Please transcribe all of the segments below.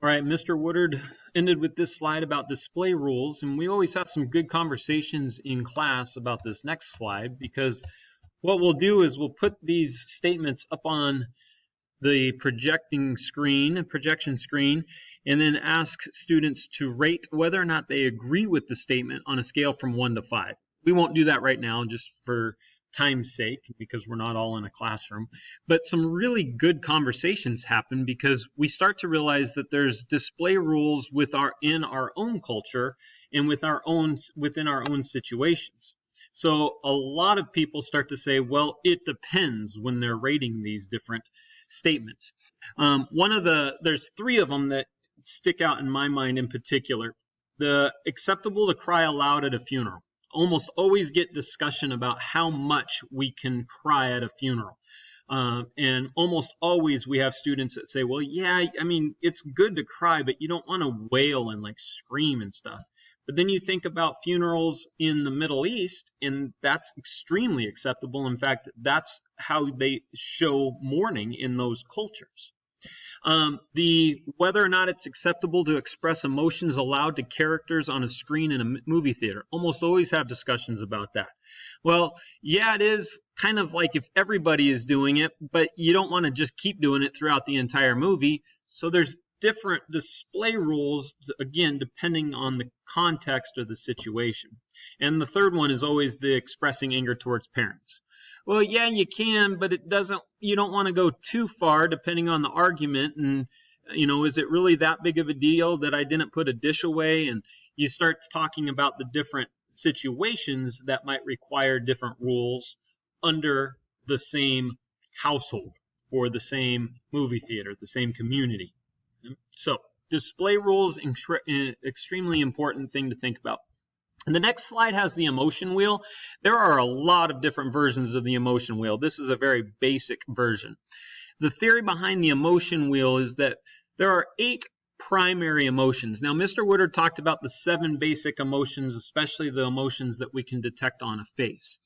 All right, Mr. Woodard ended with this slide about display rules, and we always have some good conversations in class about this next slide, because what we'll do is we'll put these statements up on the projection screen, and then ask students to rate whether or not they agree with the statement on a scale from 1 to 5. We won't do that right now just for time's sake because we're not all in a classroom, but some really good conversations happen because we start to realize that there's display rules in our own culture and within our own situations. So a lot of people start to say, well, it depends when they're rating these different statements. There's three of them that stick out in my mind in particular. The acceptable to cry aloud at a funeral. Almost always get discussion about how much we can cry at a funeral. And almost always we have students that say, well, yeah, I mean, it's good to cry, but you don't want to wail and like scream and stuff. But then you think about funerals in the Middle East, and that's extremely acceptable. In fact, that's how they show mourning in those cultures. Whether or not it's acceptable to express emotions aloud to characters on a screen in a movie theater. Almost always have discussions about that. Well, yeah, it is kind of like if everybody is doing it, but you don't want to just keep doing it throughout the entire movie. So there's different display rules, again, depending on the context or the situation. And the third one is always the expressing anger towards parents. Well, yeah, you can, but you don't want to go too far depending on the argument. And, is it really that big of a deal that I didn't put a dish away? And you start talking about the different situations that might require different rules under the same household or the same movie theater, the same community. So display rules, extremely important thing to think about. And the next slide has the emotion wheel. There are a lot of different versions of the emotion wheel. This is a very basic version. The theory behind the emotion wheel is that there are 8 primary emotions. Now, Mr. Woodard talked about the 7 basic emotions, especially the emotions that we can detect on a face.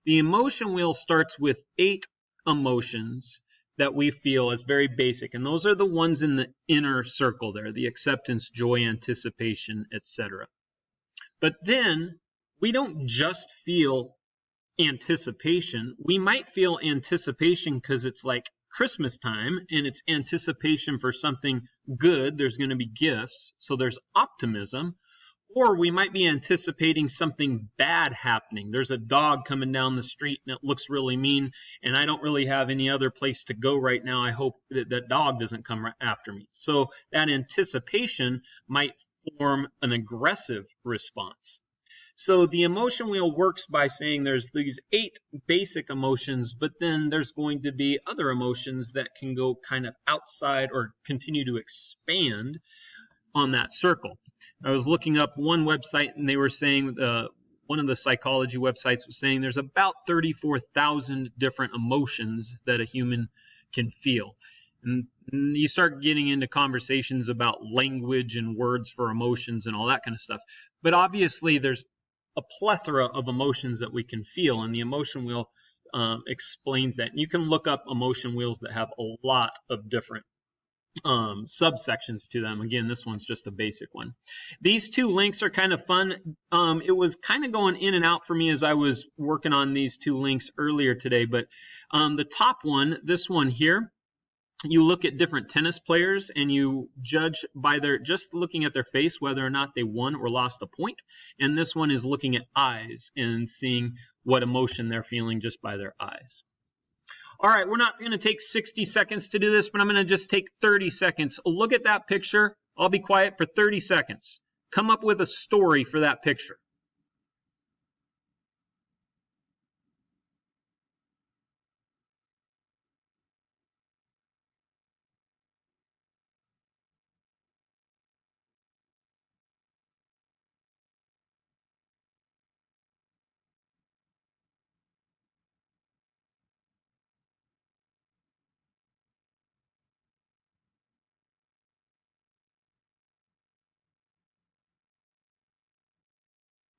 The emotion wheel starts with 8 emotions that we feel as very basic, and those are the ones in the inner circle there, the acceptance, joy, anticipation, etc. But then we don't just feel anticipation. We might feel anticipation because it's like Christmas time and it's anticipation for something good. There's going to be gifts, so there's optimism. Or we might be anticipating something bad happening. There's a dog coming down the street and it looks really mean, and I don't really have any other place to go right now. I hope that dog doesn't come after me. So that anticipation might form an aggressive response. So the emotion wheel works by saying there's these 8 basic emotions, but then there's going to be other emotions that can go kind of outside or continue to expand on that circle. I was looking up one website and they were saying, one of the psychology websites was saying there's about 34,000 different emotions that a human can feel. And you start getting into conversations about language and words for emotions and all that kind of stuff. But obviously there's a plethora of emotions that we can feel, and the emotion wheel explains that. And you can look up emotion wheels that have a lot of different subsections to them. Again, this one's just a basic one. These 2 links are kind of fun. It was kind of going in and out for me as I was working on these 2 links earlier today, but the top one, this one here, you look at different tennis players and you judge by just looking at their face whether or not they won or lost a point. And this one is looking at eyes and seeing what emotion they're feeling just by their eyes. All right, we're not going to take 60 seconds to do this, but I'm going to just take 30 seconds. Look at that picture. I'll be quiet for 30 seconds. Come up with a story for that picture.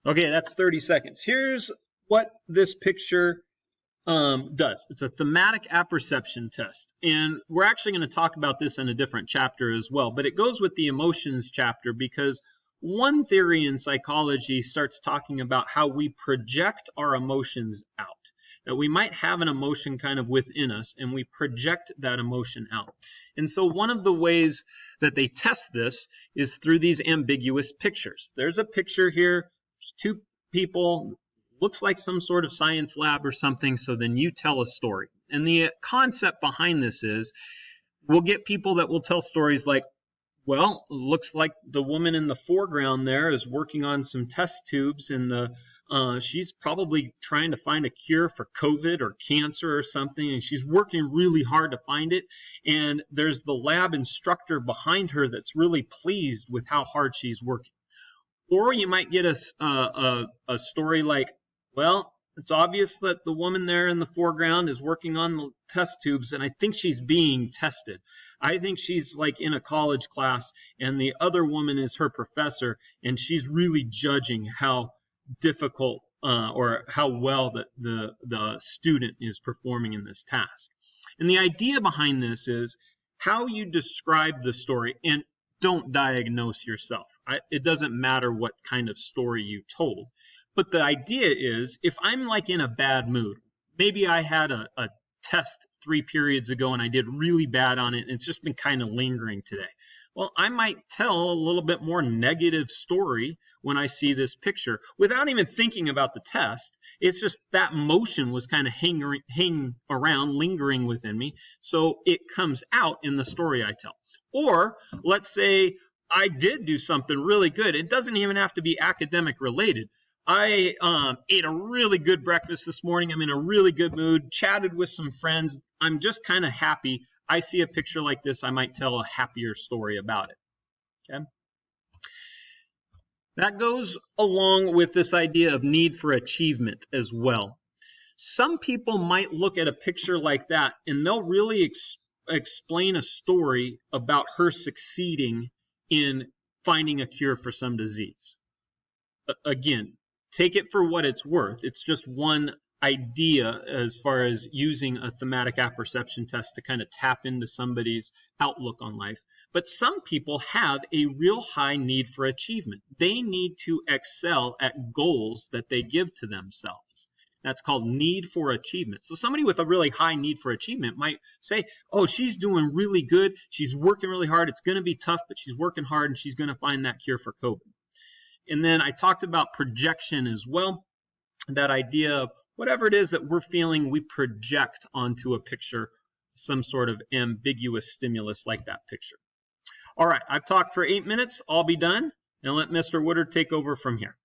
Okay, that's 30 seconds. Here's what this picture does. It's a thematic apperception test. And we're actually going to talk about this in a different chapter as well, but it goes with the emotions chapter because one theory in psychology starts talking about how we project our emotions out. That we might have an emotion kind of within us and we project that emotion out. And so one of the ways that they test this is through these ambiguous pictures. There's a picture here, there's two people, looks like some sort of science lab or something, so then you tell a story. And the concept behind this is we'll get people that will tell stories like, well, looks like the woman in the foreground there is working on some test tubes and she's probably trying to find a cure for COVID or cancer or something, and she's working really hard to find it. And there's the lab instructor behind her that's really pleased with how hard she's working. Or you might get a story like, well, it's obvious that the woman there in the foreground is working on the test tubes, and I think she's being tested. I think she's like in a college class, and the other woman is her professor, and she's really judging how difficult or how well that the student is performing in this task. And the idea behind this is how you describe the story, and don't diagnose yourself. It doesn't matter what kind of story you told. But the idea is, if I'm like in a bad mood, maybe I had a test 3 periods ago and I did really bad on it, and it's just been kind of lingering today. Well, I might tell a little bit more negative story when I see this picture without even thinking about the test. It's just that motion was kind of hanging around, lingering within me. So it comes out in the story I tell. Or let's say I did do something really good. It doesn't even have to be academic related. I ate a really good breakfast this morning. I'm in a really good mood, chatted with some friends. I'm just kind of happy. I see a picture like this, I might tell a happier story about it. Okay? That goes along with this idea of need for achievement as well. Some people might look at a picture like that and they'll really explain a story about her succeeding in finding a cure for some disease. Again, take it for what it's worth. It's just one idea as far as using a thematic apperception test to kind of tap into somebody's outlook on life. But some people have a real high need for achievement. They need to excel at goals that they give to themselves. That's called need for achievement. So somebody with a really high need for achievement might say, oh, she's doing really good. She's working really hard. It's going to be tough, but she's working hard and she's going to find that cure for COVID. And then I talked about projection as well, that idea of whatever it is that we're feeling, we project onto a picture, some sort of ambiguous stimulus like that picture. All right, I've talked for 8 minutes. I'll be done and let Mr. Woodard take over from here.